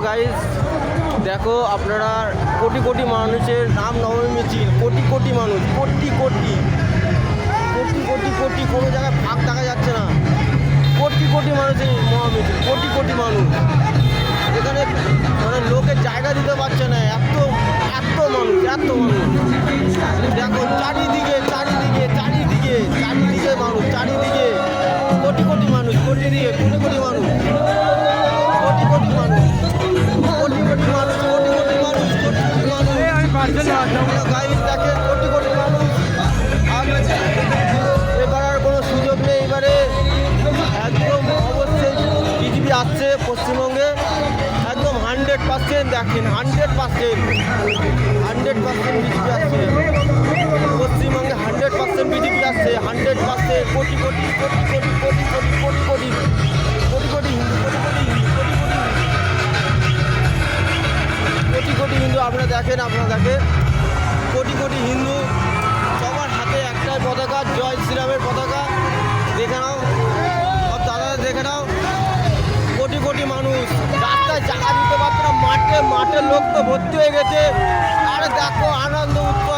Guys, দেখো আপনারা কোটি কোটি মানুষের রামনবমী মিছিল, কোটি কোটি মানুষ, কোটি কোটি কোটি কোটি কোটি কোনো জায়গায় ফাঁক দেখা যাচ্ছে না। কোটি কোটি মানুষের মহামিছিল, কোটি কোটি মানুষ এখানে মানে লোকের জায়গা দিতে পারছে না, এত এত মানুষ, এত মানুষ। দেখো চারিদিকে চারিদিকে চারিদিকে চারিদিকে মানুষ, চারিদিকে কোটি কোটি মানুষ, কোটি দিকে কোটি কোটি মানুষ, কোটি কোটি মানুষ, কোটি কোটি মানুষ, কোটি কোটি মানুষ, কোটি কোটি মানুষ। গাইড দেখে কোটি কোটি মানুষ। এবার আর কোনো সুযোগ নেই, এবারে একদম অবশ্যই বিজেপি আসছে পশ্চিমবঙ্গে, একদম 100% দেখেন, 100% বিজেপি আসছে পশ্চিমবঙ্গে, 100% বিজেপি আসছে, 100%। কোটি কোটি কোটি কোটি কোটি কোটি কোটি কোটি কোটি কোটি হিন্দু, কোটি কোটি হিন্দু আপনারা দেখেন, কোটি কোটি হিন্দু, সবার হাতে একটাই পতাকা, জয় শ্রীরামের পতাকা। দেখে নাও সব দাদা, দেখে নাও কোটি কোটি মানুষ। রাস্তায় জায়গা দিতে পারছে না, মাঠে মাঠে লোক তো ভর্তি হয়ে গেছে। আর দেখো আনন্দ উৎসব।